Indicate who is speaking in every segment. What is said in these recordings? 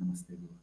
Speaker 1: Namaste, Guru.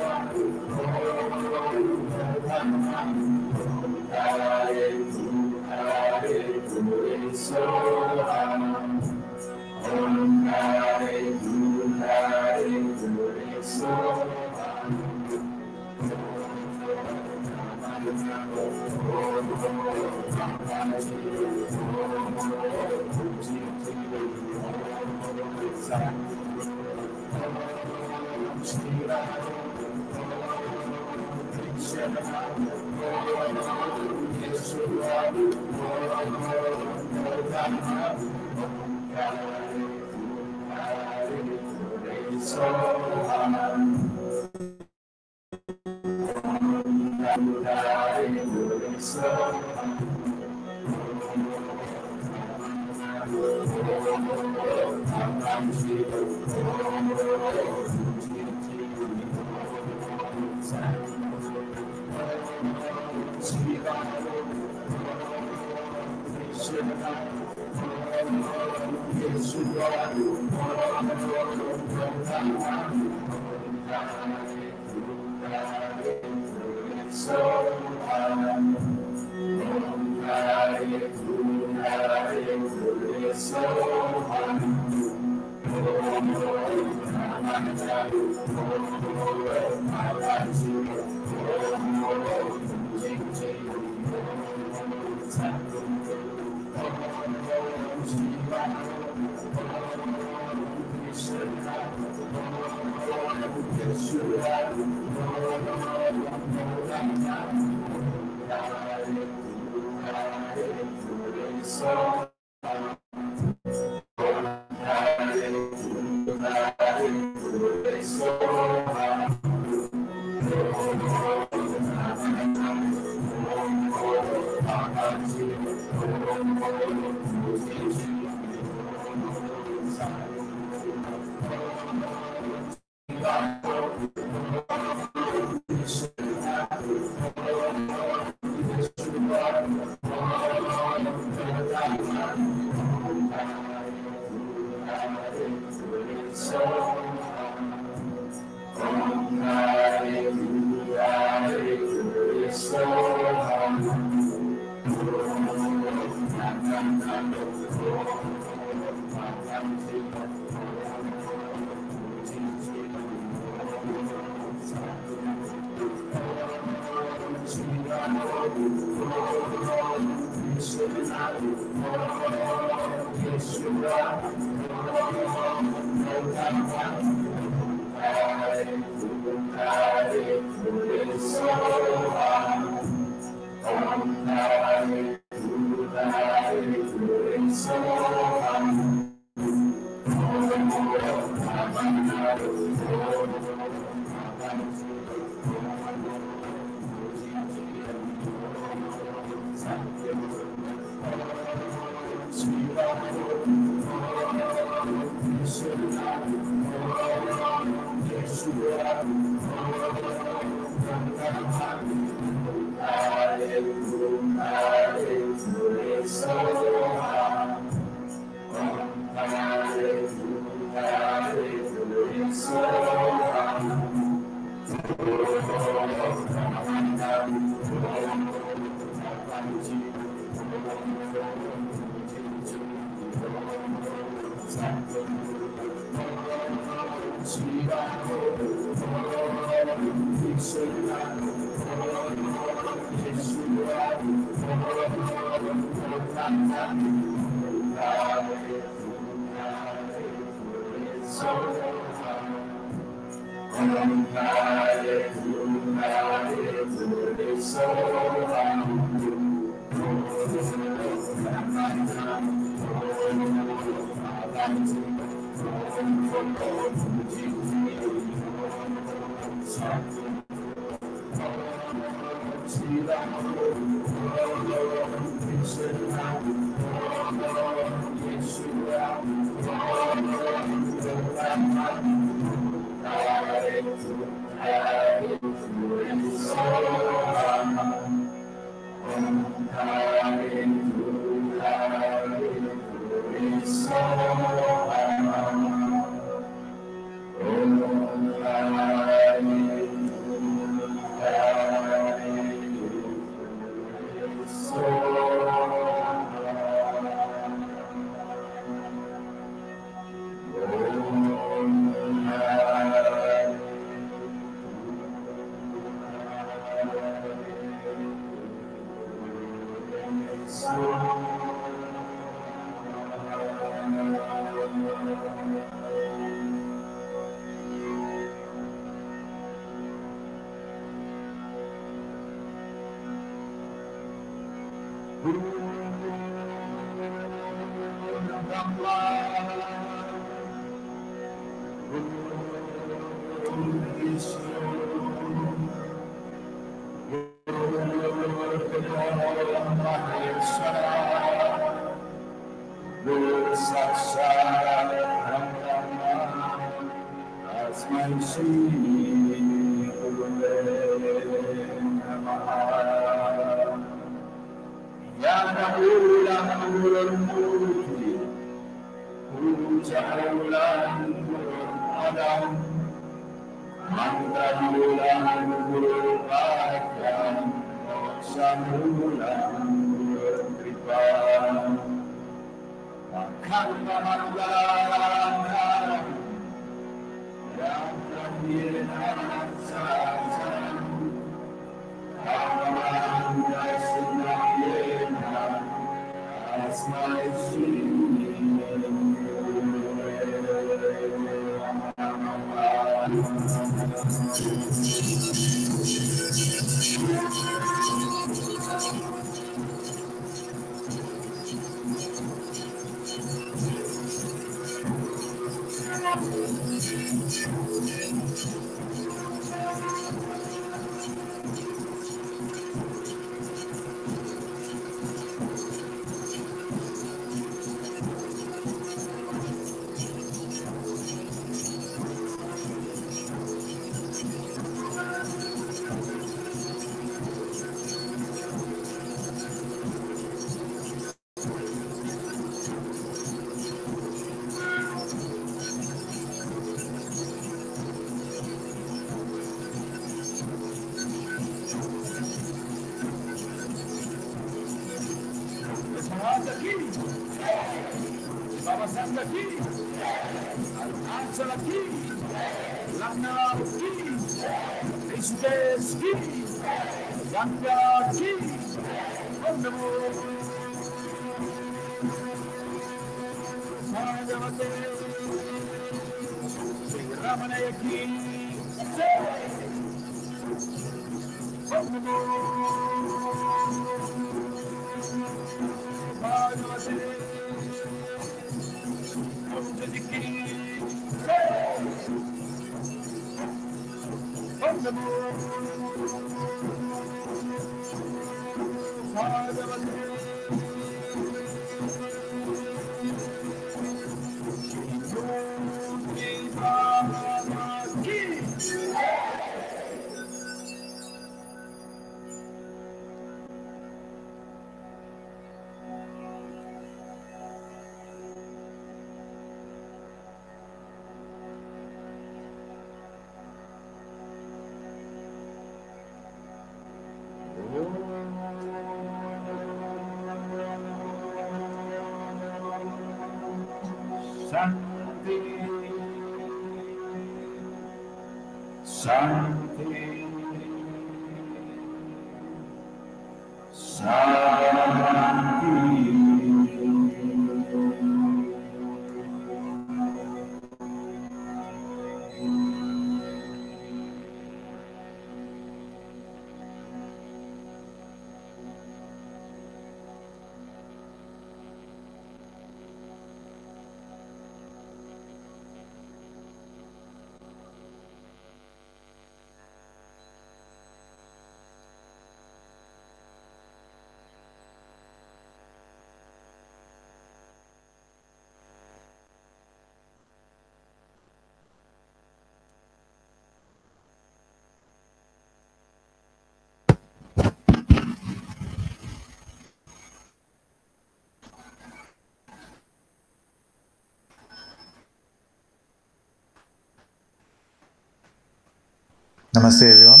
Speaker 1: Namaste everyone.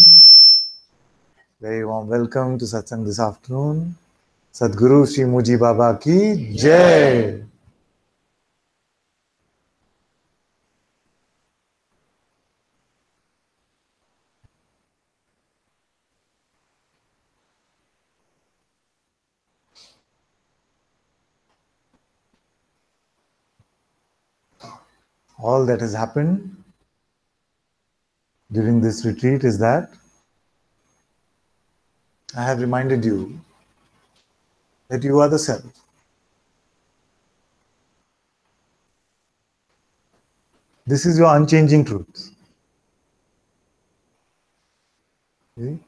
Speaker 1: Very warm welcome to Satsang this afternoon. Satguru Sri Muji Baba ki Jai. All that has happened during this retreat is that I have reminded you that you are the self. This is your unchanging truth. See?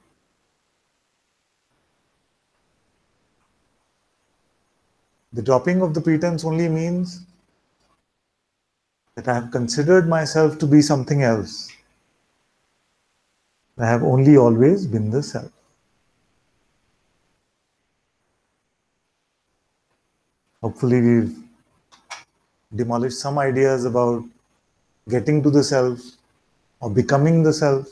Speaker 1: The dropping of the pretense only means that I have considered myself to be something else. I have only always been the self. Hopefully we've demolished some ideas about getting to the self or becoming the self.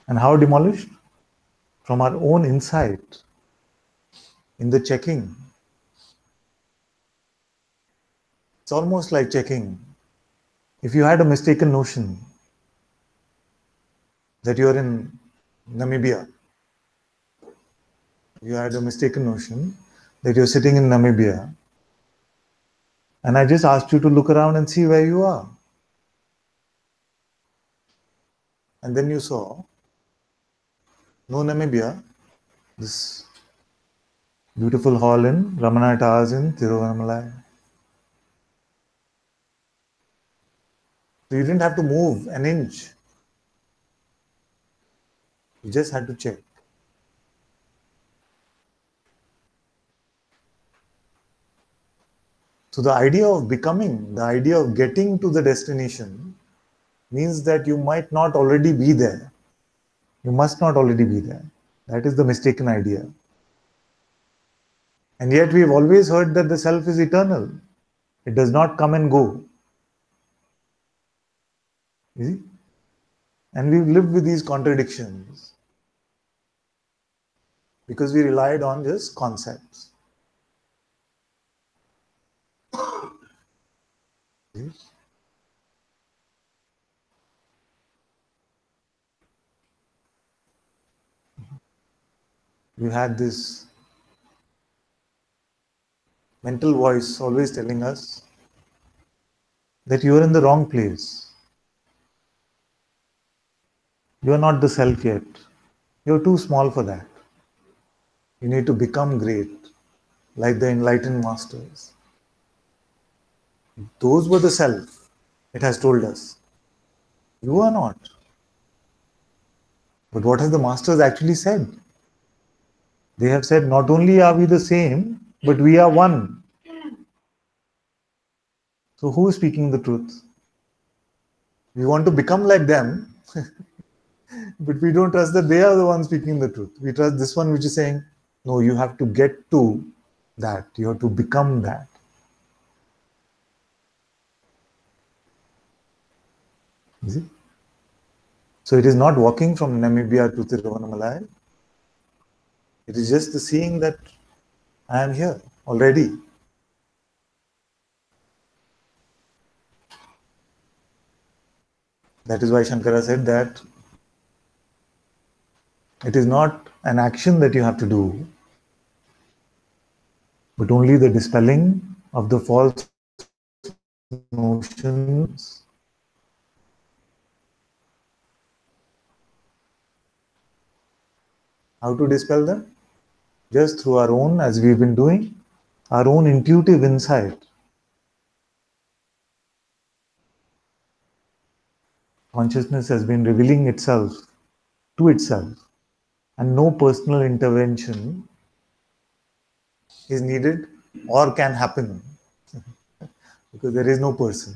Speaker 1: And how demolished? From our own insight, in the checking. It's almost like checking. If you had a mistaken notion that you're in Namibia, you had a mistaken notion that you're sitting in Namibia, and I just asked you to look around and see where you are. And then you saw, no Namibia, this beautiful hall in Ramana Towers in Tiruvannamalai. So you didn't have to move an inch. You just had to check. So the idea of becoming, the idea of getting to the destination means that you might not already be there. You must not already be there. That is the mistaken idea. And yet we've always heard that the self is eternal. It does not come and go. You see? And we've lived with these contradictions because we relied on just concepts. We had this mental voice always telling us that you are in the wrong place. You are not the self yet. You are too small for that. You need to become great, like the enlightened masters. Those were the self, it has told us. You are not. But what have the masters actually said? They have said, not only are we the same, but we are one. So who is speaking the truth? We want to become like them, but we don't trust that they are the ones speaking the truth. We trust this one which is saying, no, you have to get to that. You have to become that. You see? So it is not walking from Namibia to Tiruvannamalai. It is just the seeing that I am here already. That is why Shankara said that it is not an action that you have to do, but only the dispelling of the false notions. How to dispel them? Just through our own, as we've been doing, our own intuitive insight. Consciousness has been revealing itself to itself, and no personal intervention is needed or can happen because there is no person.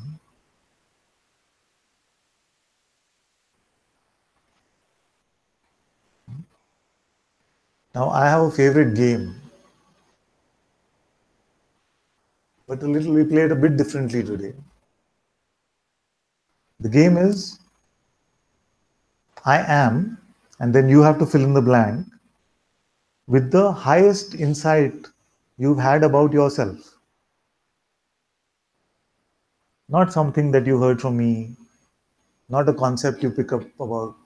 Speaker 1: Now, I have a favorite game, but we play it a bit differently today. The game is I am, and then you have to fill in the blank with the highest insight you've had about yourself. Not something that you heard from me, not a concept you pick up about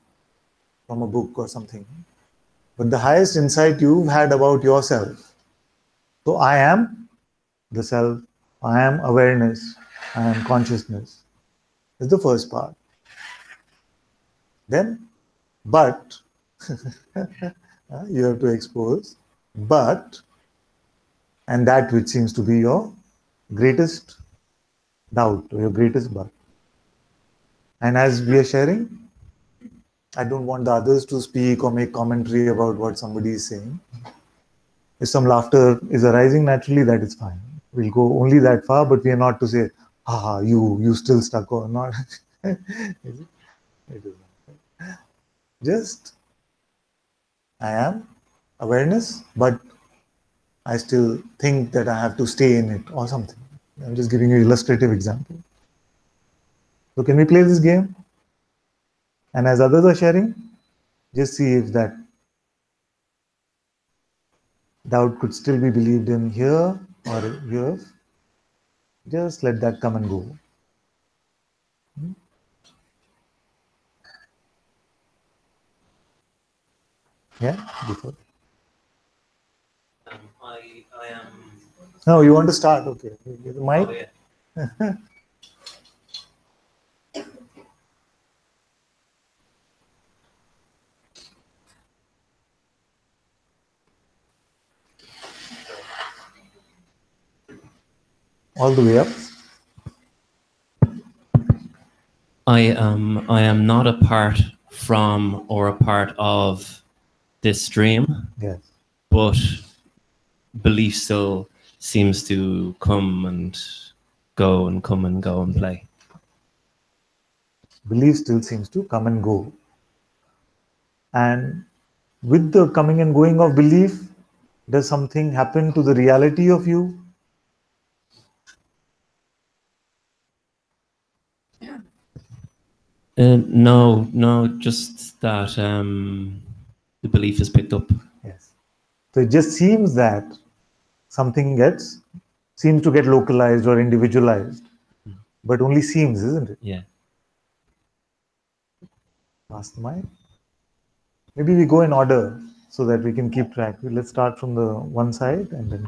Speaker 1: from a book or something, but the highest insight you've had about yourself. So I am the self, I am awareness, I am consciousness is the first part. Then, but you have to expose, but, and that which seems to be your greatest doubt or your greatest but. And as we are sharing, I don't want the others to speak or make commentary about what somebody is saying. If some laughter is arising naturally, that is fine. We'll go only that far, but we are not to say, haha, you still stuck or not. It is not. Just, I am awareness, but I still think that I have to stay in it or something. I'm just giving you an illustrative example. So can we play this game? And as others are sharing, just see if that doubt could still be believed in here or here. Just let that come and go. Yeah, before.
Speaker 2: I am.
Speaker 1: No, you want to start? Okay. The mic.
Speaker 2: Oh, yeah.
Speaker 1: All the way up.
Speaker 2: I am not a part from or a part of this stream.
Speaker 1: Yes.
Speaker 2: But belief still seems to come and go and come and go and play.
Speaker 1: Belief still seems to come and go. And with the coming and going of belief, does something happen to the reality of you?
Speaker 2: No, just that the belief is picked up.
Speaker 1: Yes. So it just seems that something seems to get localized or individualized, but only seems, isn't it?
Speaker 2: Yeah.
Speaker 1: Pass the mic. Maybe we go in order so that we can keep track. Let's start from the one side and then.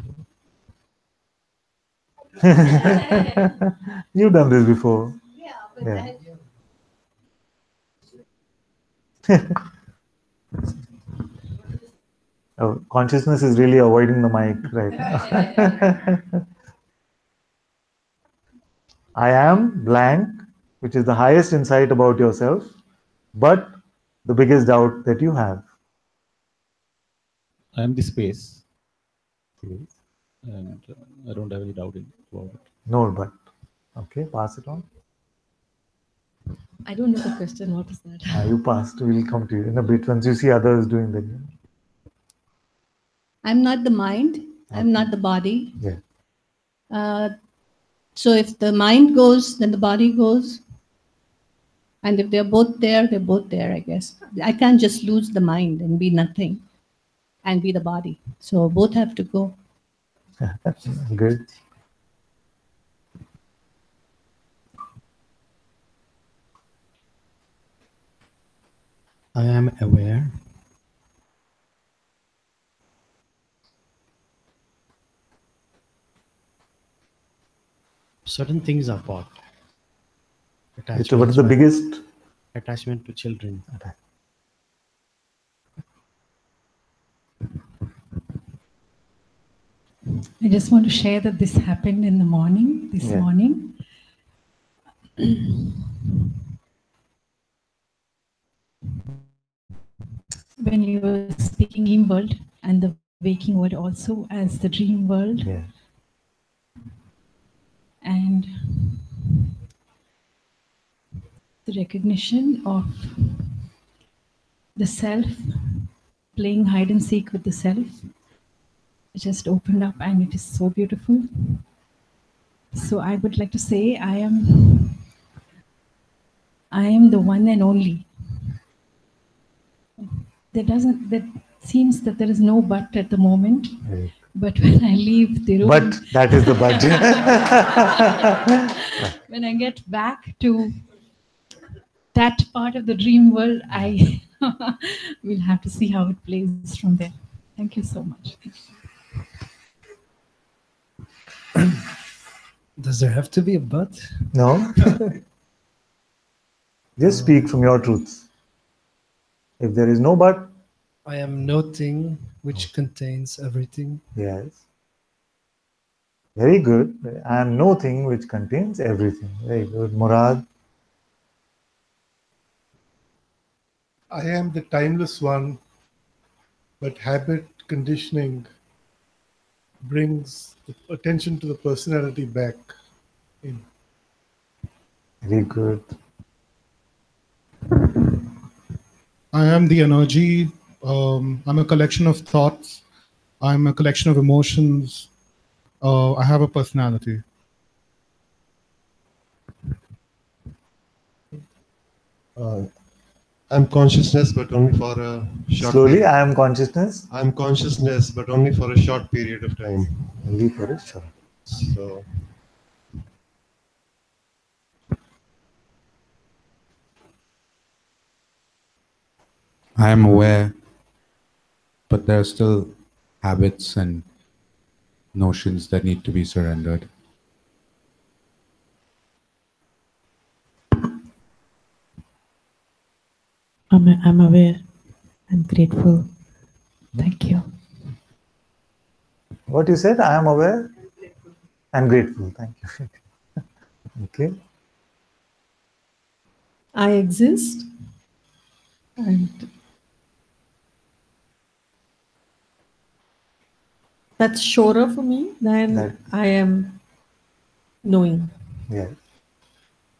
Speaker 1: You've done this before. Yeah. Oh, consciousness is really avoiding the mic right now. I am blank, which is the highest insight about yourself, but the biggest doubt that you have.
Speaker 3: I am the space, and I don't have any doubt about it.
Speaker 1: No, but okay, pass it on.
Speaker 4: I don't know the question. What is that?
Speaker 1: You passed. We'll come to you in a bit once you see others doing that.
Speaker 4: I'm not the mind. Okay. I'm not the body.
Speaker 1: Yeah.
Speaker 4: So if the mind goes, then the body goes. And if they're both there, they're both there, I guess. I can't just lose the mind and be nothing and be the body. So both have to go.
Speaker 1: Good.
Speaker 5: I am aware. Certain things are bought.
Speaker 1: What is the biggest?
Speaker 5: Attachment to children.
Speaker 6: I just want to share that this happened in the morning, this morning. When you were speaking dream world and the waking world also as the dream world.
Speaker 1: Yeah.
Speaker 6: And the recognition of the self, playing hide and seek with the self, it just opened up and it is so beautiful. So I would like to say I am the one and only. That seems that there is no but at the moment.
Speaker 1: Right.
Speaker 6: But when I leave the room,
Speaker 1: but that is the but.
Speaker 6: when I get back to that part of the dream world, I will have to see how it plays from there. Thank you so much.
Speaker 5: Does there have to be a but?
Speaker 1: No. Just speak from your truth. If there is no but,
Speaker 5: I am nothing which contains everything.
Speaker 1: yes. Very good. I am no thing which contains everything. Very good. Murad.
Speaker 7: I am the timeless one, but habit conditioning brings the attention to the personality back in.
Speaker 1: Very good.
Speaker 7: I am the energy. I'm a collection of thoughts. I'm a collection of emotions. I have a personality.
Speaker 8: I'm consciousness, but only for a short
Speaker 1: Slowly,
Speaker 8: period.
Speaker 1: I am consciousness.
Speaker 8: I'm consciousness, but only for a short period of time.
Speaker 1: Only for a short.
Speaker 8: So,
Speaker 9: I am aware, but there are still habits and notions that need to be surrendered.
Speaker 6: I'm aware. I'm grateful. Thank you.
Speaker 1: What you said? I am aware and grateful. Thank you. Okay.
Speaker 6: I exist, and that's surer for me than
Speaker 1: That-
Speaker 6: I am knowing.
Speaker 1: Yeah.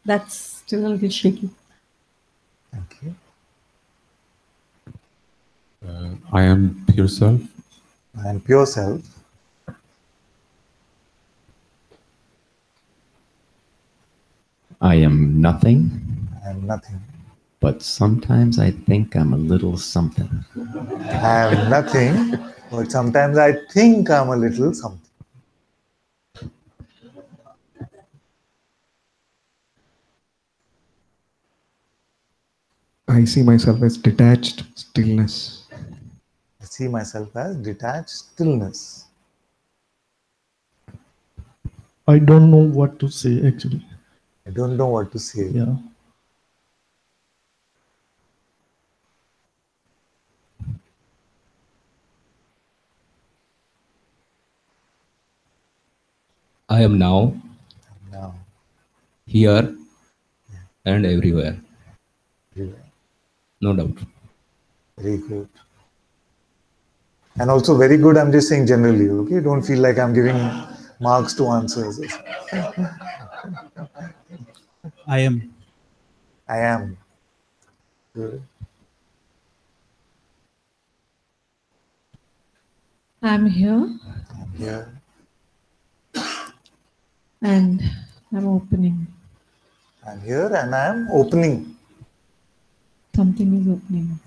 Speaker 6: That's still a little shaky.
Speaker 1: Thank you.
Speaker 9: I am pure self.
Speaker 1: I am pure self.
Speaker 2: I am nothing,
Speaker 1: I am nothing.
Speaker 2: but sometimes I think I'm a little something.
Speaker 1: I am nothing, but sometimes I think I'm a little something.
Speaker 10: I see myself as detached stillness.
Speaker 1: I see myself as detached stillness.
Speaker 11: I don't know what to say actually.
Speaker 1: I don't know what to say.
Speaker 11: Yeah.
Speaker 3: I am now,
Speaker 1: Now,
Speaker 3: here, and everywhere.
Speaker 1: everywhere.
Speaker 3: No doubt.
Speaker 1: Very good. And also very good, I'm just saying generally, okay? Don't feel like I'm giving marks to answers.
Speaker 12: I am.
Speaker 1: I am. Good.
Speaker 6: I'm here,
Speaker 1: I'm here.
Speaker 6: and I'm opening.
Speaker 1: I'm here and I'm opening.
Speaker 6: Something is opening.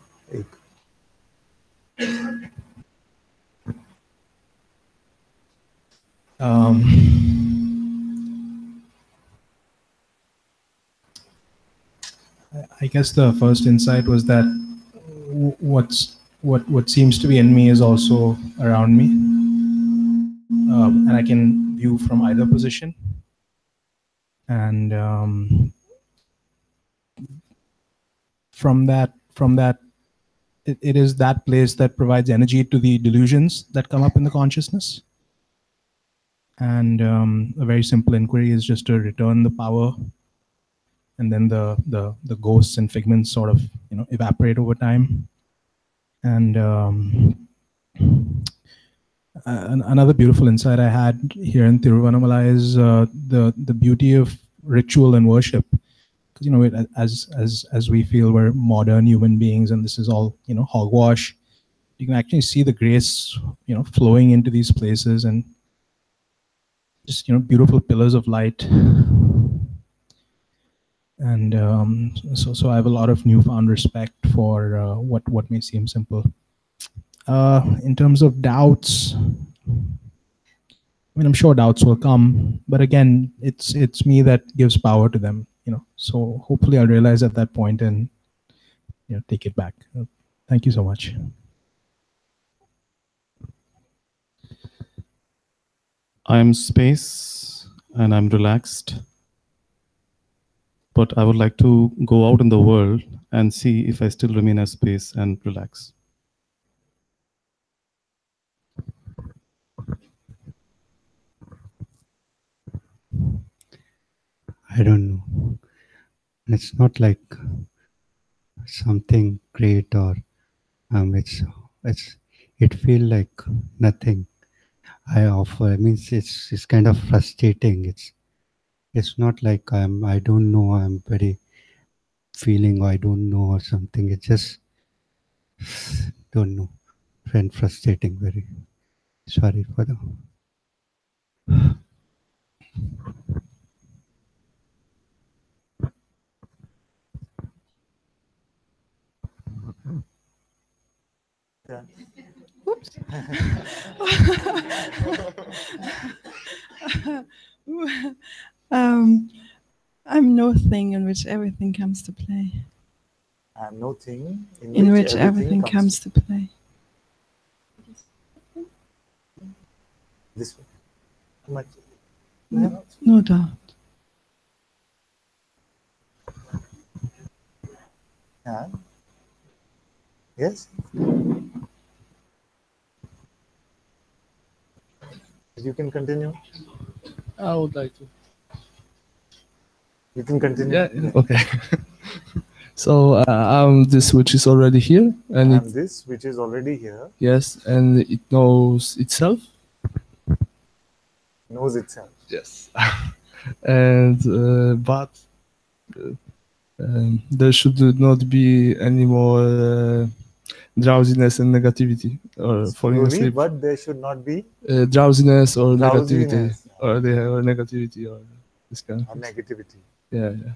Speaker 12: I guess the first insight was that what seems to be in me is also around me, and I can view from either position. And from that, it is that place that provides energy to the delusions that come up in the consciousness. And a very simple inquiry is just to return the power, and then the ghosts and figments sort of evaporate over time. And another beautiful insight I had here in Tiruvannamalai is the beauty of ritual and worship. Because as we feel we're modern human beings, and this is all hogwash, you can actually see the grace flowing into these places, and just beautiful pillars of light. And so I have a lot of newfound respect for what may seem simple. In terms of doubts, I mean, I'm sure doubts will come, but again, it's me that gives power to them. So hopefully I'll realize at that point and take it back. Thank you so much.
Speaker 13: I'm space and I'm relaxed, but I would like to go out in the world and see if I still remain as space and relax.
Speaker 14: I don't know. It's not like something great, or it feel like nothing I offer. I mean, it's kind of frustrating. It's not like I don't know, I'm very feeling, or I don't know, or something. It's just don't know, and frustrating. Very sorry for the.
Speaker 1: Yeah.
Speaker 15: Oops. I'm no thing in which everything comes to play.
Speaker 1: I'm no thing
Speaker 15: In which everything comes to play.
Speaker 1: This way. How much?
Speaker 15: No doubt.
Speaker 1: Yeah. Yes? You can continue.
Speaker 16: I would like to.
Speaker 1: You can continue.
Speaker 16: Yeah, okay.
Speaker 5: So I'm this which is already here, and
Speaker 1: I am this which is already here.
Speaker 5: yes, and it knows itself.
Speaker 1: Knows itself.
Speaker 5: Yes. And but there should not be any more drowsiness and negativity or falling
Speaker 1: Slowly,
Speaker 5: asleep.
Speaker 1: but there should not be
Speaker 5: Drowsiness or negativity,
Speaker 1: drowsiness.
Speaker 5: or negativity or this kind of
Speaker 1: Or
Speaker 5: things.
Speaker 1: negativity.
Speaker 5: Yeah, yeah.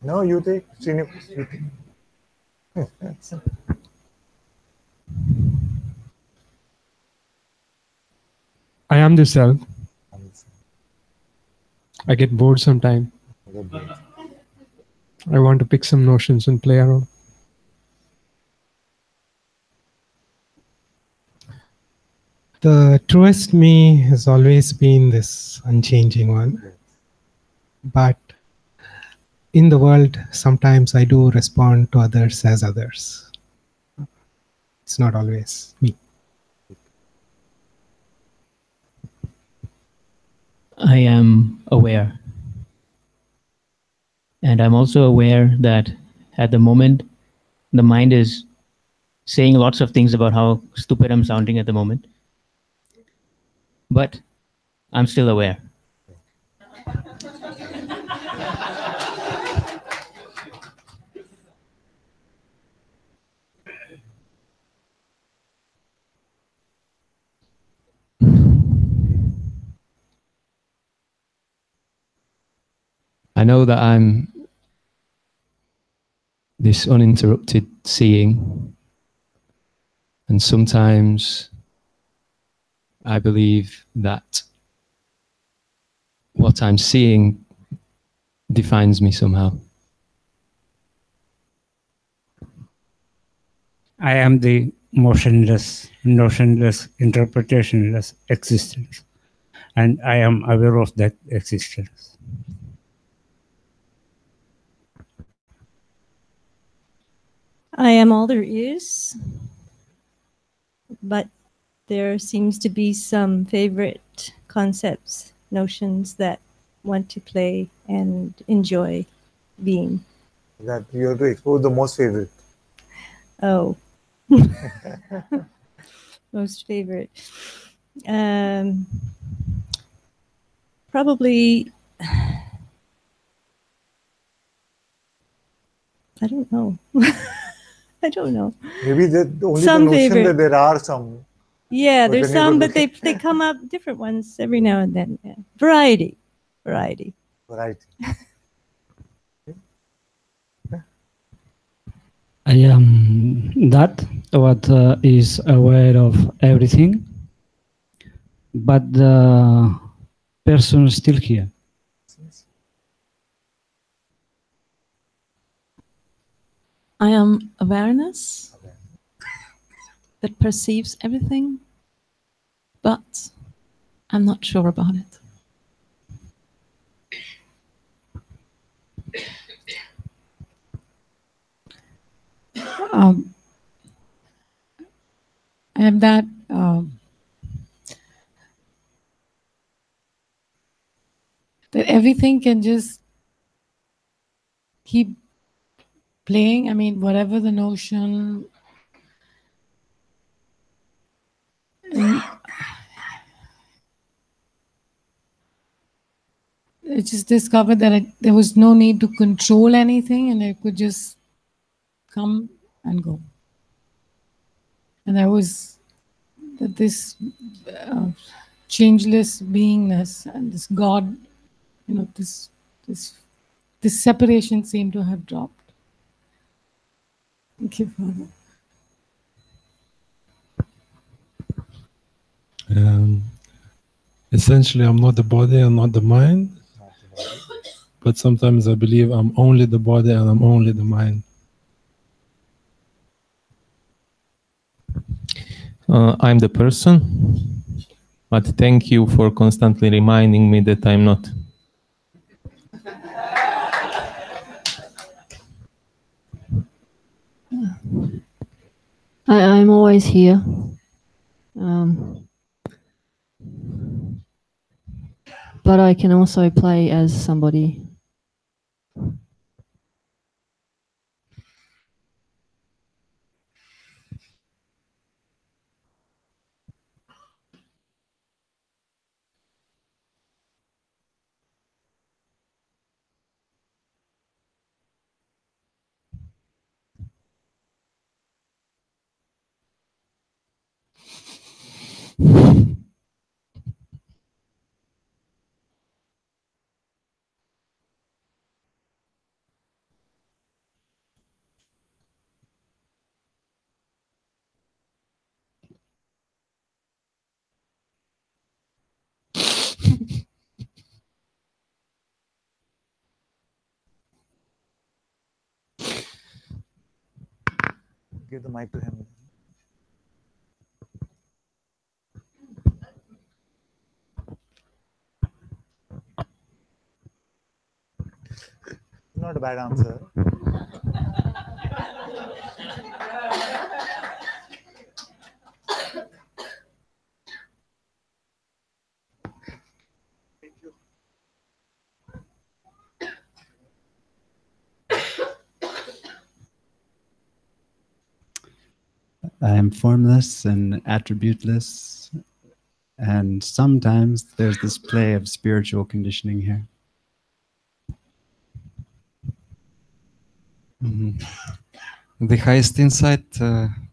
Speaker 1: No, you take. Srinivas, you take.
Speaker 16: I am the self. I get bored sometime. I want to pick some notions and play around. The truest me has always been this unchanging one. But in the world, sometimes I do respond to others as others. It's not always me.
Speaker 17: I am aware. And I'm also aware that at the moment, the mind is saying lots of things about how stupid I'm sounding at the moment. But I'm still aware.
Speaker 16: I know that I'm this uninterrupted seeing, and sometimes I believe that what I'm seeing defines me somehow.
Speaker 18: I am the motionless, notionless, interpretationless existence, and I am aware of that existence.
Speaker 19: I am all there is, but there seems to be some favorite concepts, notions that want to play and enjoy being.
Speaker 1: That you have to expose the most favorite.
Speaker 19: Oh. Most favorite. Probably, I don't know. I don't know.
Speaker 1: Maybe the only
Speaker 19: Some
Speaker 1: the notion
Speaker 19: favorite.
Speaker 1: that there are some.
Speaker 19: Yeah,
Speaker 1: But
Speaker 19: there's
Speaker 1: then you
Speaker 19: some,
Speaker 1: would
Speaker 19: but they come up different ones every now and then. Yeah. Variety.
Speaker 1: Variety.
Speaker 18: I am that what is aware of everything, but the person is still here.
Speaker 6: I am awareness that perceives everything, but I'm not sure about it. I have that that everything can just keep playing. I mean, whatever the notion, I just discovered that there was no need to control anything, and it could just come and go. And I was that this changeless beingness and this God, this separation seemed to have dropped. Thank you, Father.
Speaker 20: Essentially, I'm not the body and not the mind, but sometimes I believe I'm only the body and I'm only the mind.
Speaker 2: I'm the person, but thank you for constantly reminding me that I'm not.
Speaker 21: I'm always here. but I can also play as somebody.
Speaker 1: Give the mic to him. Not a bad answer.
Speaker 22: I am formless and attributeless, and sometimes there's this play of spiritual conditioning here. The highest insight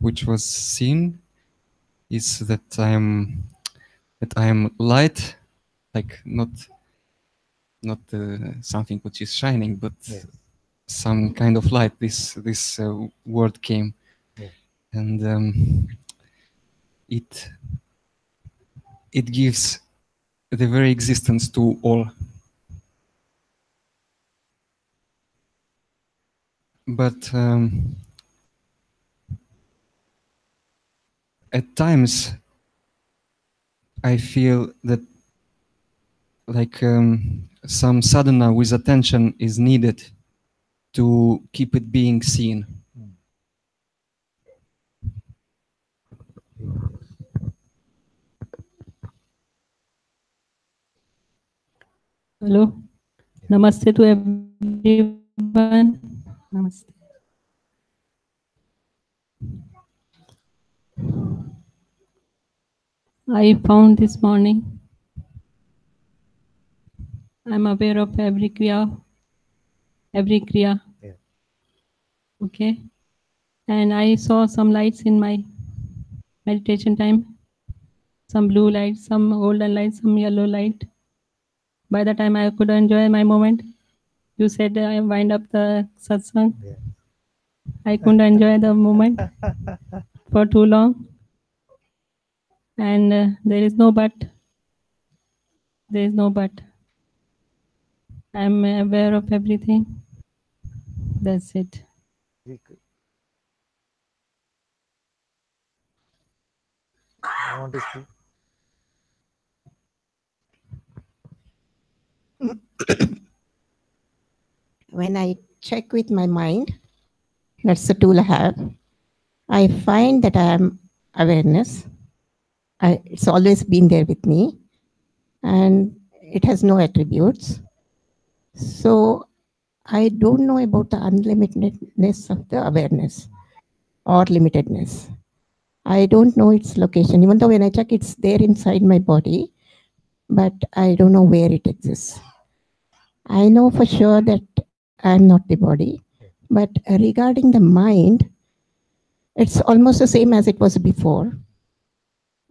Speaker 22: which was seen is that I am light, like not something which is shining, but
Speaker 1: Yes.
Speaker 22: some kind of light. This word came,
Speaker 1: Yes.
Speaker 22: and it gives the very existence to all. But at times I feel that like some sadhana with attention is needed to keep it being seen.
Speaker 4: Hello. Namaste to everyone. Namaste. I found this morning, I'm aware of every kriya.
Speaker 1: Yeah.
Speaker 4: Okay. And I saw some lights in my meditation time. Some blue light, some golden light, some yellow light. By the time I could enjoy my moment, you said I wind up the satsang.
Speaker 1: Yeah.
Speaker 4: I couldn't enjoy the moment for too long. And there is no but. There is no but. I'm aware of everything. That's it.
Speaker 1: Very good. I want to speak.
Speaker 23: When I check with my mind, that's the tool I have, I find that I am awareness. It's always been there with me, and it has no attributes. So I don't know about the unlimitedness of the awareness or limitedness. I don't know its location, even though when I check, it's there inside my body, but I don't know where it exists. I know for sure that I'm not the body, but regarding the mind, it's almost the same as it was before.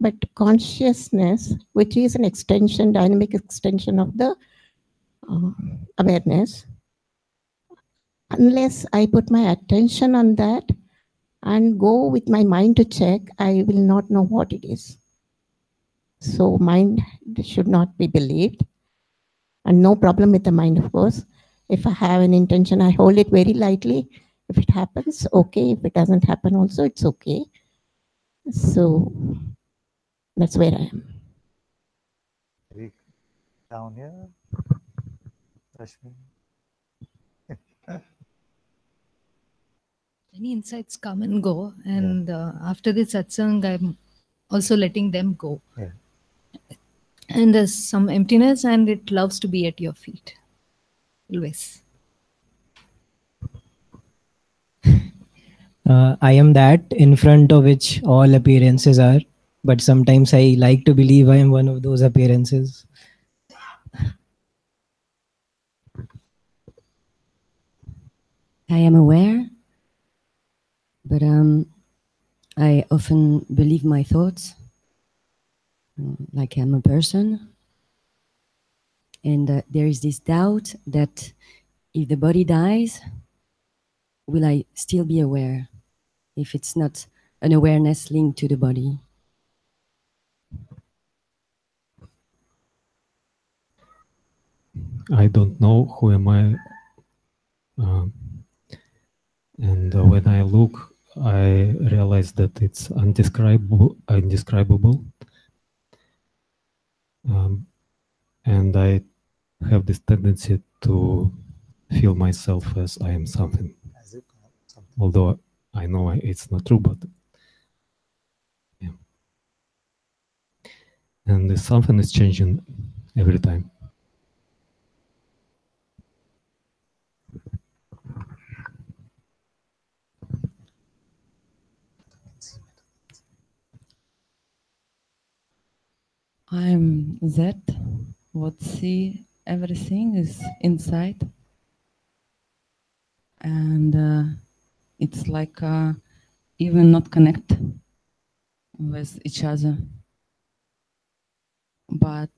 Speaker 23: But consciousness, which is an extension, dynamic extension of the awareness, unless I put my attention on that and go with my mind to check, I will not know what it is. So mind should not be believed. And no problem with the mind, of course. If I have an intention, I hold it very lightly. If it happens, okay. If it doesn't happen also, it's okay. So that's where I am.
Speaker 1: Down here. Rashmi.
Speaker 6: Many insights come and go, and after the satsang, I'm also letting them go.
Speaker 1: Yeah.
Speaker 6: And there's some emptiness, and it loves to be at your feet. Always.
Speaker 7: I am that in front of which all appearances are, but sometimes I like to believe I am one of those appearances.
Speaker 8: I am aware, but I often believe my thoughts, like I'm a person. And there is this doubt that if the body dies, will I still be aware if it's not an awareness linked to the body?
Speaker 9: I don't know who am I. And when I look, I realize that it's undescribable. And I have this tendency to feel myself as I am something. Although I know it's not true, but yeah. And this something is changing every time.
Speaker 24: I'm that what see everything is inside, and it's like even not connect with each other, but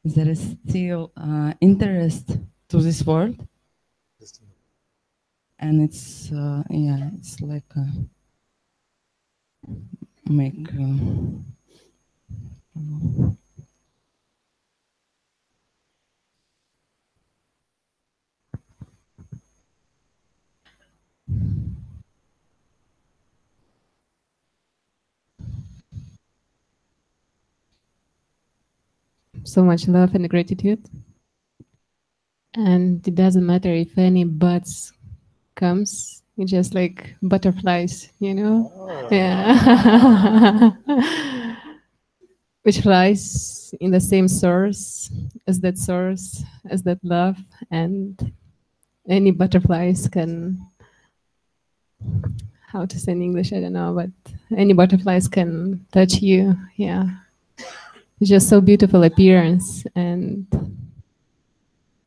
Speaker 24: there is still interest to this world, and it's yeah, it's like make.
Speaker 25: So much love and gratitude. And it doesn't matter if any buts comes, it's just like butterflies, you know? Oh. Yeah. Which flies in the same source, as that love, and any butterflies can, how to say in English, I don't know, but any butterflies can touch you, yeah. It's just so beautiful appearance, and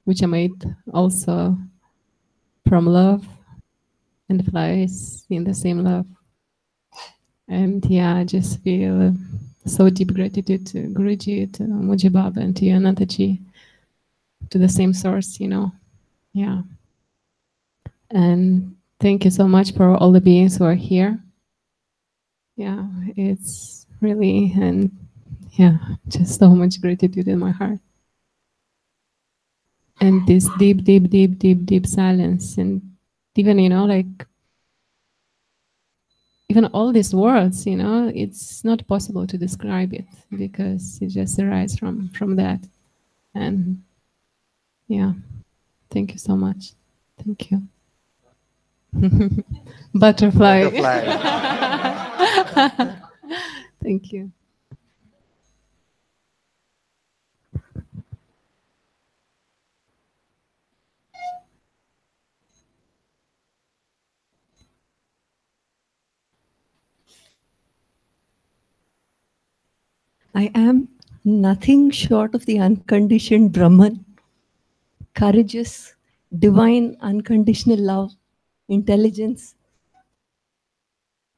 Speaker 25: which are made also from love and flies in the same love. And yeah, I just feel so deep gratitude to Guruji, to Muji Baba, and to you, Ananta-ji, to the same source, you know. Yeah. And thank you so much for all the beings who are here. Yeah, it's really, and yeah, just so much gratitude in my heart. And this deep, deep, deep, deep, deep silence. And even, you know, like, even all these words, you know, it's not possible to describe it because it just arises from that. And yeah, thank you so much. Thank you. Butterfly. Thank you.
Speaker 26: I am nothing short of the unconditioned Brahman, courageous, divine, unconditional love, intelligence.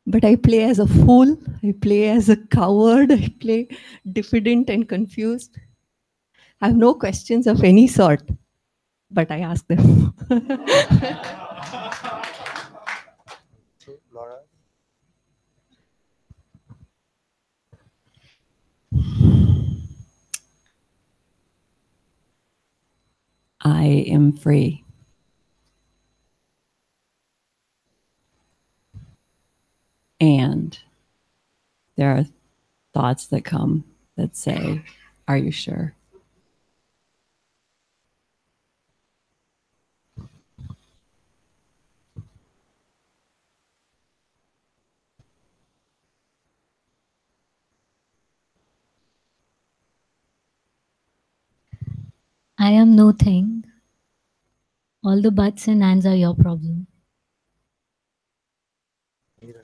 Speaker 26: But I play as a fool, I play as a coward, I play diffident and confused. I have no questions of any sort, but I ask them.
Speaker 1: Laura?
Speaker 24: I am free. And there are thoughts that come that say, are you sure?
Speaker 3: I am no thing. All the buts and ands are your problem.
Speaker 10: Is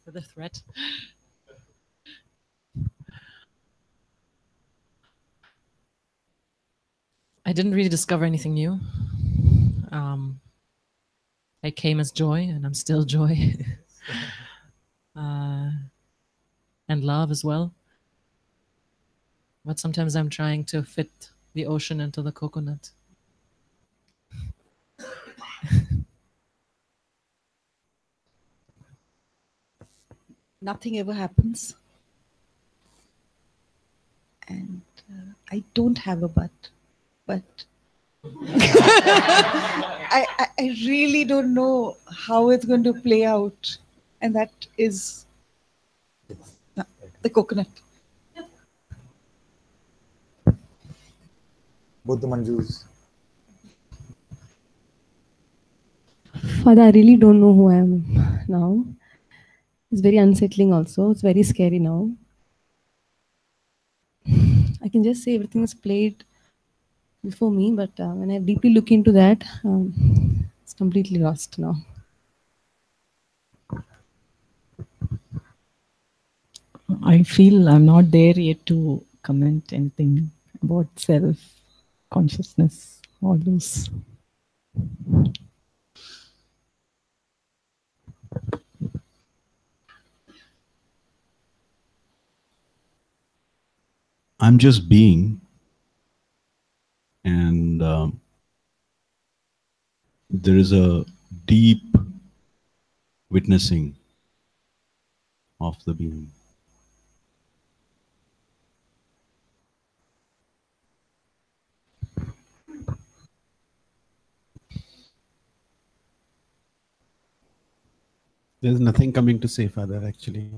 Speaker 10: that a threat? I didn't really discover anything new. I came as joy, and I'm still joy. And love as well. But sometimes I'm trying to fit the ocean into the coconut.
Speaker 11: Nothing ever happens. And I don't have a but I really don't know how it's going to play out. And that is the coconut.
Speaker 1: Both the Manjus.
Speaker 12: Father, I really don't know who I am now. It's very unsettling also. It's very scary now. I can just say everything is played before me, but when I deeply look into that, it's completely lost now.
Speaker 6: I feel I'm not there yet to comment anything about self, consciousness, all those.
Speaker 13: I'm just being, and there is a deep witnessing of the being.
Speaker 14: There's nothing coming to say, Father, actually.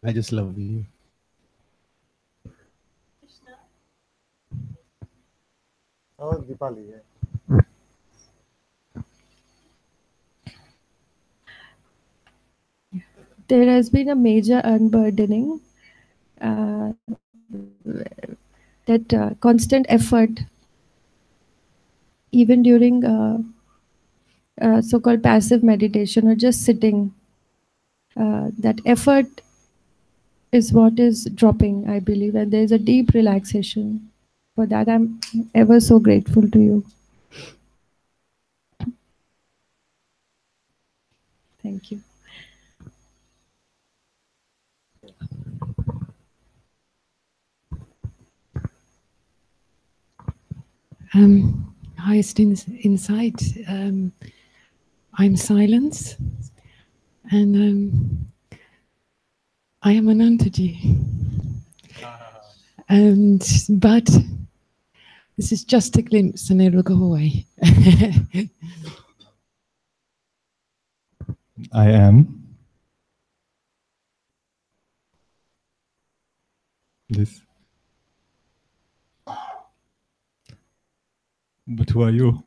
Speaker 14: I just love you.
Speaker 1: Oh, Deepali, yeah.
Speaker 12: There has been a major unburdening, that constant effort, even during so-called passive meditation or just sitting, that effort is what is dropping, I believe, and there is a deep relaxation. For that, I'm ever so grateful to you. Thank you.
Speaker 27: Highest insight. I'm silence, and I am Ananta-ji. But this is just a glimpse, and it'll go away.
Speaker 28: I am this. But who are you?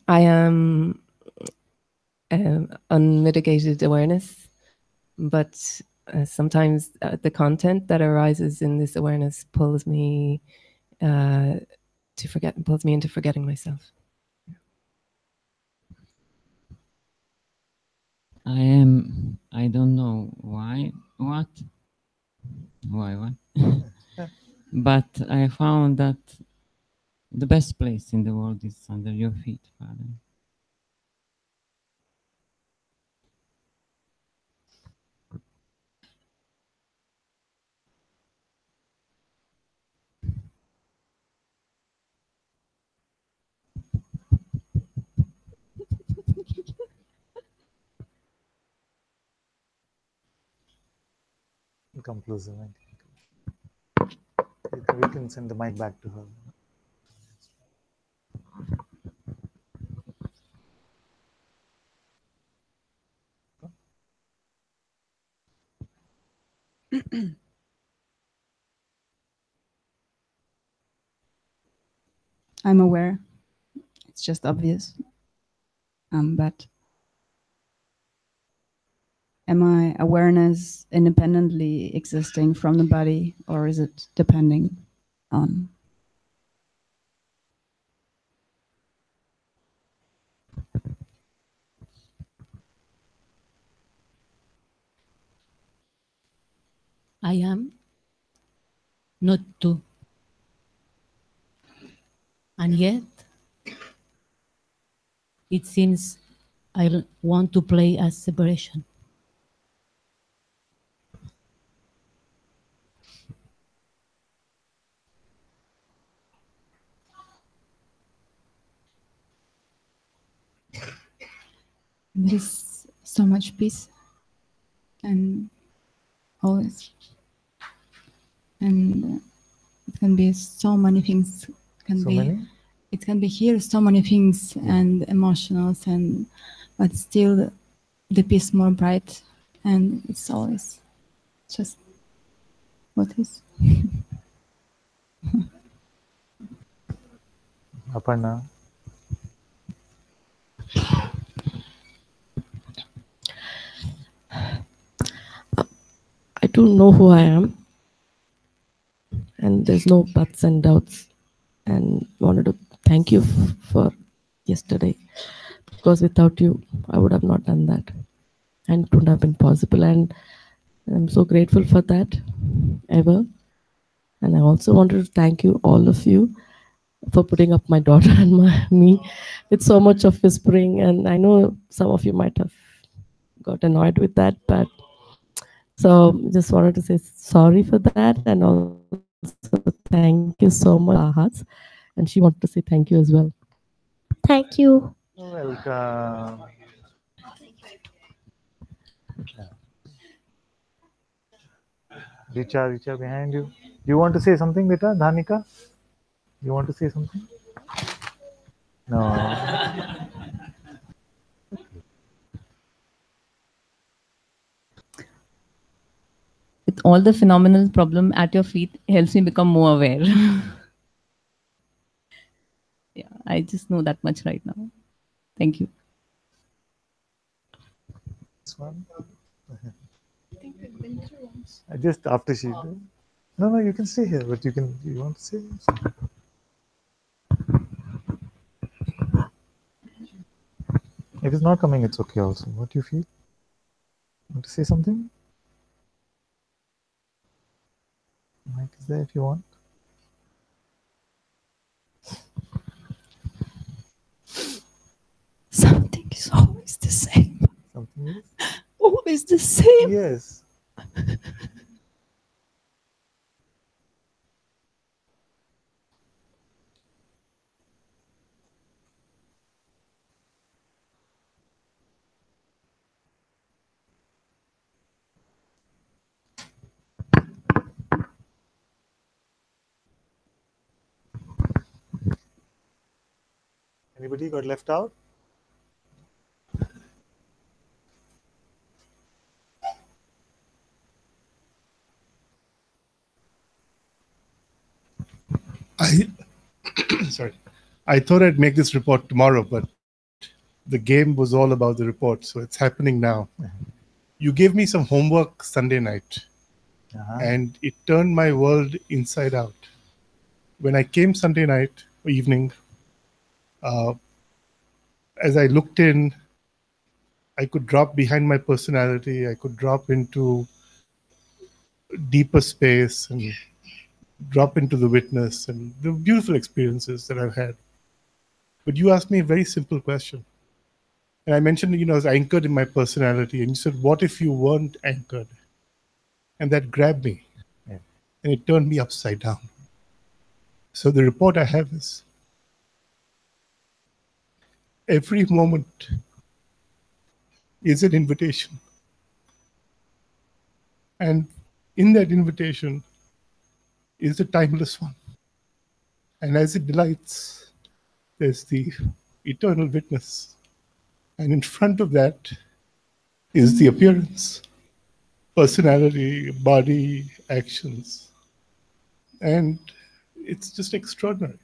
Speaker 29: I am unmitigated awareness, but sometimes the content that arises in this awareness pulls me pulls me into forgetting myself.
Speaker 18: I don't know why, what, but I found that the best place in the world is under your feet, Father.
Speaker 1: Come closer. We can send the mic back to her.
Speaker 2: I'm aware. It's just obvious. But am I awareness independently existing from the body, or is it depending on?
Speaker 5: I am not two. And yet, it seems I want to play as separation.
Speaker 2: There is so much peace, and always, and it can be so many things. It can be here so many things and emotionals, and but still the peace more bright, and it's always just what is.
Speaker 1: Aparna.
Speaker 15: I don't know who I am, and there's no buts and doubts, and wanted to thank you for yesterday, because without you I would have not done that, and it wouldn't have been possible, and I'm so grateful for that ever. And I also wanted to thank you, all of you, for putting up my daughter and me with so much of whispering, and I know some of you might have got annoyed with that, but so just wanted to say sorry for that, and also thank you so much, our hearts. And she wanted to say thank you as well. Thank you.
Speaker 1: Welcome. Richa behind you. You want to say something, Beta? Dhanika? You want to say something? No.
Speaker 16: With all the phenomenal problem at your feet, helps me become more aware. Yeah, I just know that much right now. Thank you.
Speaker 1: This one? Just after she... No, you can stay here, but you want to say something? If it's not coming, it's okay also. What do you feel? Want to say something? Mic is there if you want.
Speaker 15: Something is always the same.
Speaker 1: Something is?
Speaker 15: Always the same.
Speaker 1: Yes. Anybody got left out?
Speaker 17: Sorry. I thought I'd make this report tomorrow, but the game was all about the report, so it's happening now. You gave me some homework Sunday night, and it turned my world inside out. When I came Sunday night or evening, as I looked in, I could drop behind my personality. I could drop into deeper space and drop into the witness and the beautiful experiences that I've had. But you asked me a very simple question. And I mentioned, I was anchored in my personality. And you said, what if you weren't anchored? And that grabbed me.
Speaker 1: Yeah.
Speaker 17: And it turned me upside down. So the report I have is, every moment is an invitation. And in that invitation is the timeless one. And as it delights, there's the eternal witness. And in front of that is the appearance, personality, body, actions. And it's just extraordinary.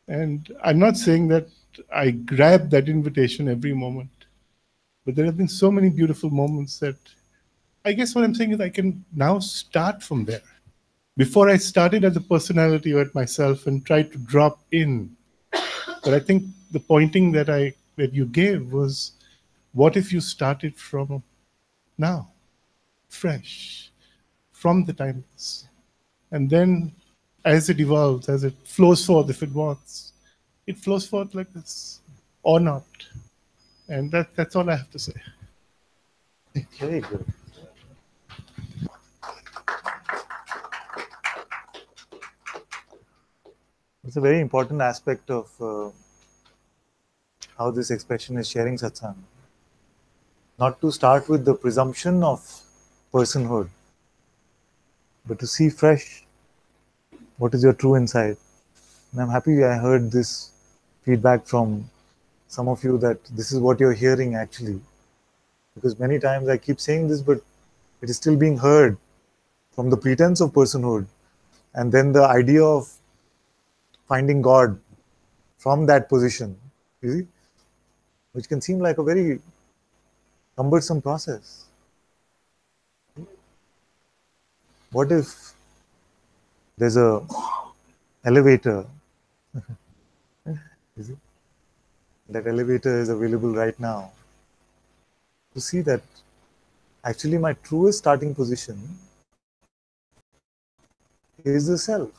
Speaker 17: And I'm not saying that I grab that invitation every moment, but there have been so many beautiful moments that I guess what I'm saying is I can now start from there. Before I started as a personality or at myself and tried to drop in. But I think the pointing that you gave was, what if you started from now, fresh, from the timeless? And then as it evolves, as it flows forth, if it wants, it flows forth like this, or not. And that's all I have to say.
Speaker 1: Very good. It's a very important aspect of how this expression is sharing satsang. Not to start with the presumption of personhood, but to see fresh what is your true inside. And I'm happy I heard this feedback from some of you that this is what you're hearing actually. Because many times I keep saying this, but it is still being heard from the pretense of personhood. And then the idea of finding God from that position, you see, which can seem like a very cumbersome process. What if there's a elevator? Is it? That elevator is available right now. To see that actually my truest starting position is the self.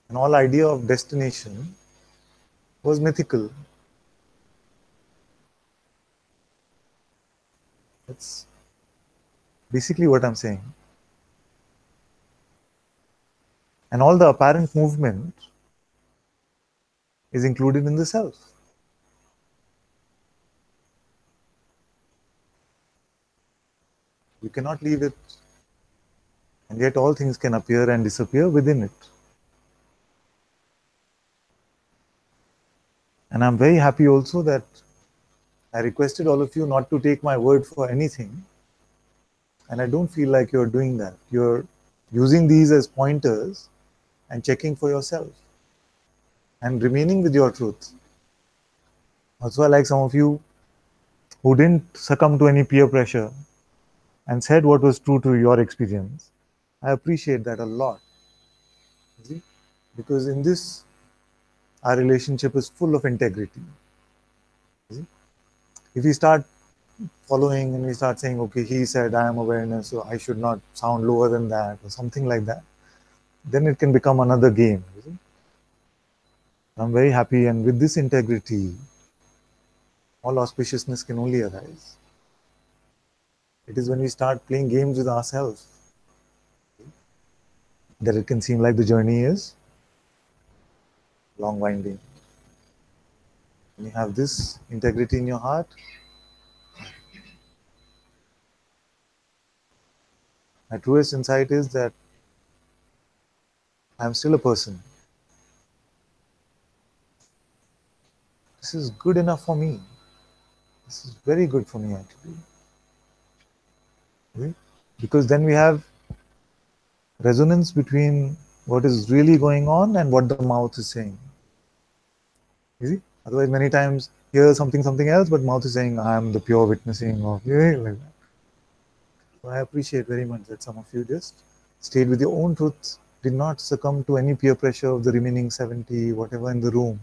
Speaker 1: And all idea of destination was mythical. That's basically what I'm saying. And all the apparent movement is included in the self. You cannot leave it, and yet all things can appear and disappear within it. And I'm very happy also that I requested all of you not to take my word for anything, and I don't feel like you're doing that. You're using these as pointers and checking for yourself and remaining with your truth. Also, I like some of you who didn't succumb to any peer pressure and said what was true to your experience. I appreciate that a lot. See? Because in this, our relationship is full of integrity. See? If we start following and we start saying, okay, he said I am awareness, so I should not sound lower than that, or something like that, then it can become another game. You see? I'm very happy, and with this integrity, all auspiciousness can only arise. It is when we start playing games with ourselves that it can seem like the journey is long winding. When you have this integrity in your heart, my truest insight is that I am still a person. This is good enough for me. This is very good for me actually. Okay? Because then we have resonance between what is really going on and what the mouth is saying. You see? Otherwise, many times hear something else, but mouth is saying, I am the pure witnessing of, like that. So I appreciate very much that some of you just stayed with your own truth, did not succumb to any peer pressure of the remaining 70, whatever in the room.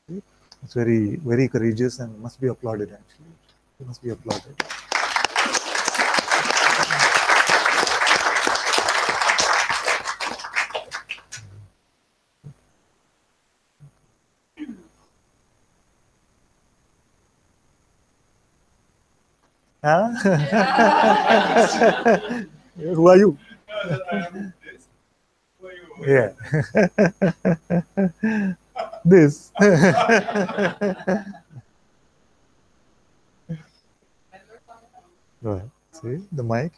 Speaker 1: See? It's very, very courageous and must be applauded actually. It must be applauded. Huh? Who are you? Yeah. This. Go ahead. See the mic.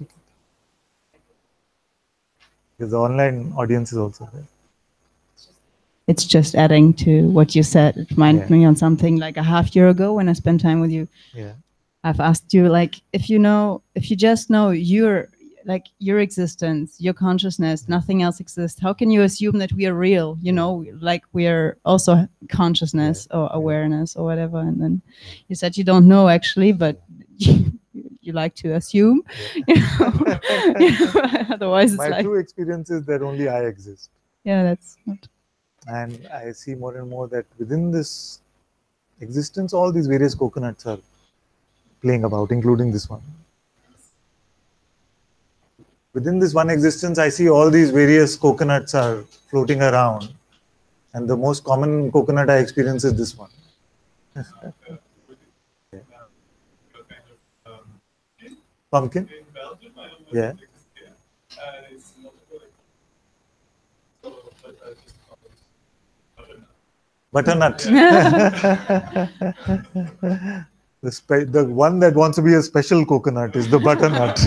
Speaker 1: Because the online audience is also there.
Speaker 16: It's just adding to what you said. It reminded me on something like a half year ago when I spent time with you.
Speaker 1: Yeah.
Speaker 16: I've asked you, like, if you just know your existence, your consciousness, nothing else exists, how can you assume that we are real? Like we are also consciousness or awareness or whatever. And then you said you don't know actually, but you like to assume. Otherwise, it's
Speaker 1: My true experience is that only I exist.
Speaker 16: Yeah, that's not.
Speaker 1: And I see more and more that within this existence, all these various coconuts are playing about, including this one. Within this one existence, I see all these various coconuts are floating around. And the most common coconut I experience is this one. Pumpkin? Yeah. Butternut. The one that wants to be a special coconut is the butternut.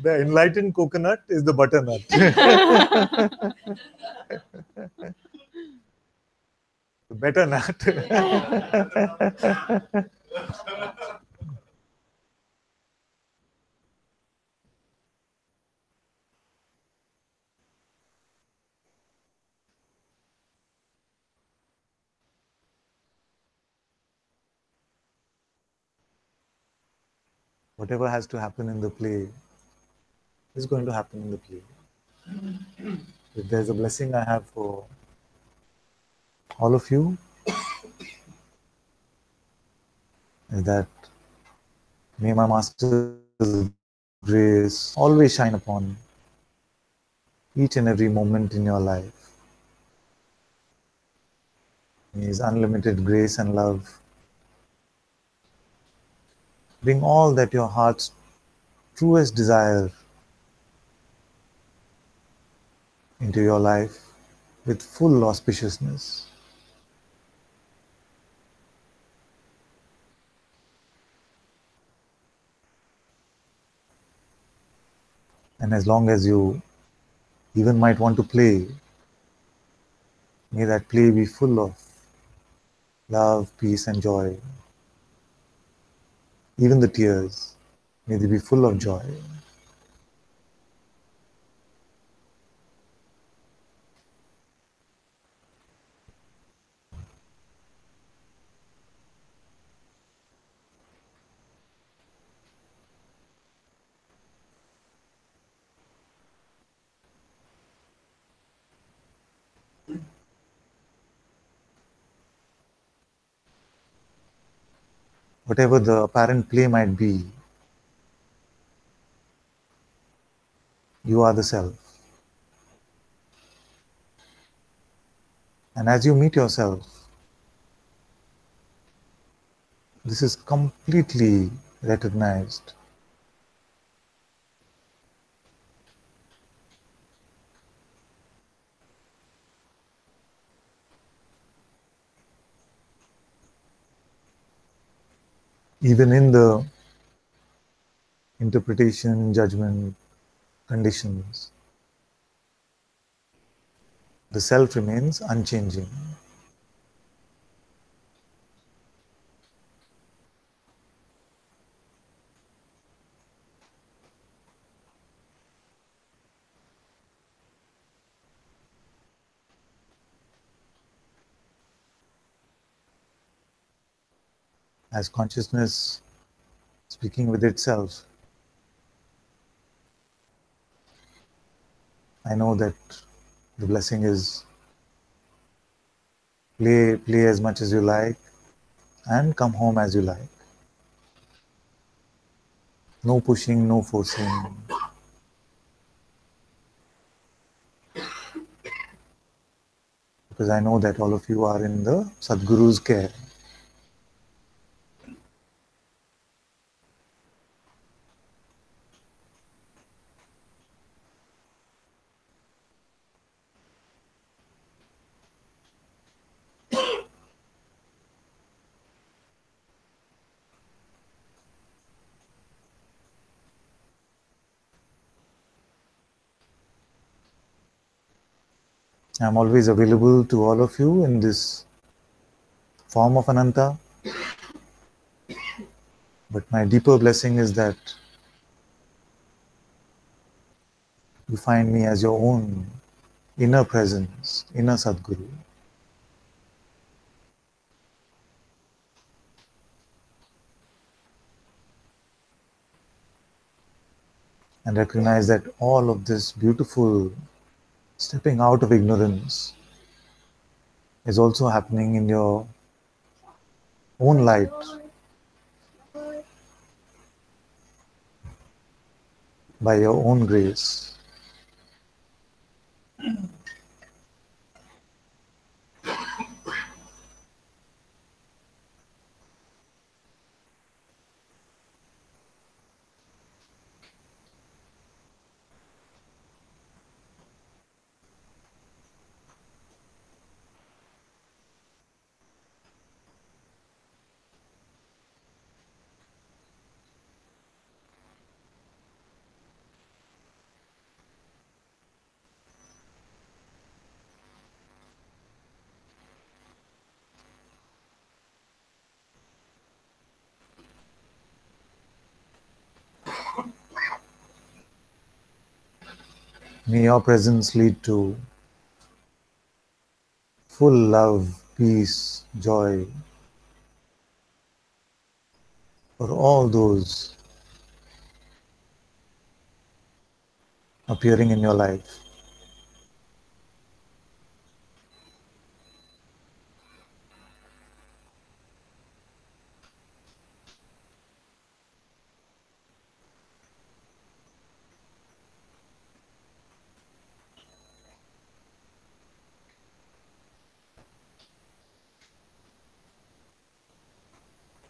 Speaker 1: The enlightened coconut is the butternut. The better nut. Whatever has to happen in the play is going to happen in the play. If there's a blessing I have for all of you, is that may my Master's grace always shine upon each and every moment in your life. May His unlimited grace and love bring all that your heart's truest desire into your life with full auspiciousness. And as long as you even might want to play, may that play be full of love, peace and joy. Even the tears, may they be full of joy. Whatever the apparent play might be, you are the self. And as you meet yourself, this is completely recognized. Even in the interpretation, judgment, conditions, the self remains unchanging. As consciousness speaking with itself, I know that the blessing is play as much as you like and come home as you like. No pushing, no forcing. Because I know that all of you are in the Satguru's care. I'm always available to all of you in this form of Ananta. But my deeper blessing is that you find me as your own inner presence, inner Satguru. And recognize that all of this beautiful stepping out of ignorance is also happening in your own light, by your own grace. May your presence lead to full love, peace, joy for all those appearing in your life.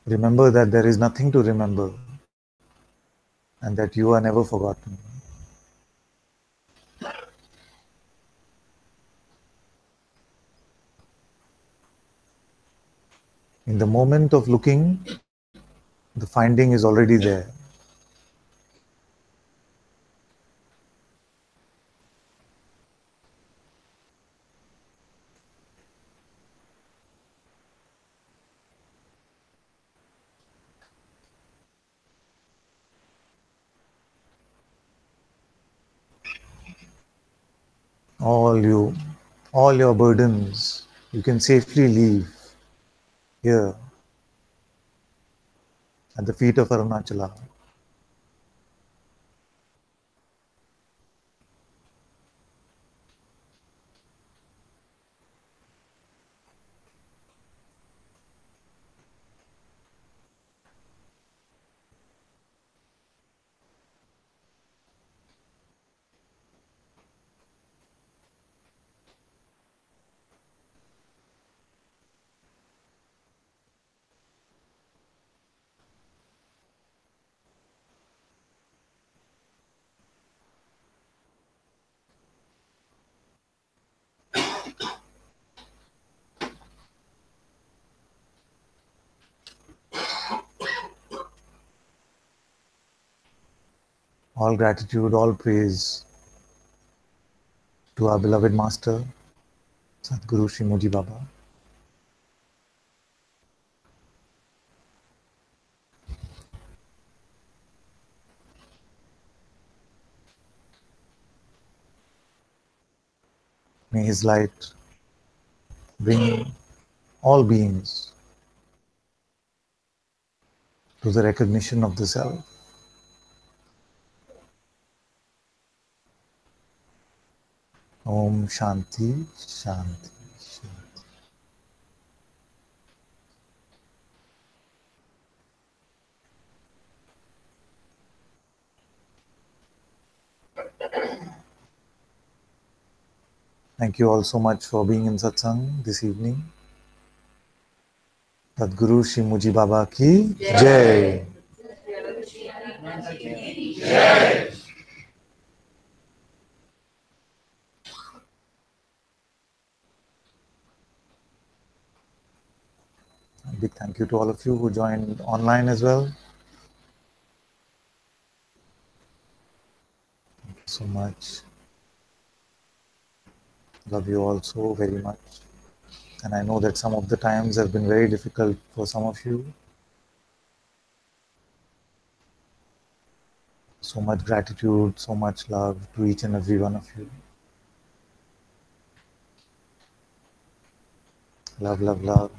Speaker 1: Remember that there is nothing to remember and that you are never forgotten. In the moment of looking, the finding is already there. All your burdens, you can safely leave here at the feet of Arunachala. All gratitude, all praise to our beloved Master, Satguru Sri Muji Baba. May his light bring all beings to the recognition of the self. Om Shanti, Shanti. Thank you all so much for being in Satsang this evening. Satguru Shri Muji Baba ki Jai. A big thank you to all of you who joined online as well. Thank you so much. Love you all so very much. And I know that some of the times have been very difficult for some of you. So much gratitude, so much love to each and every one of you. Love, love, love.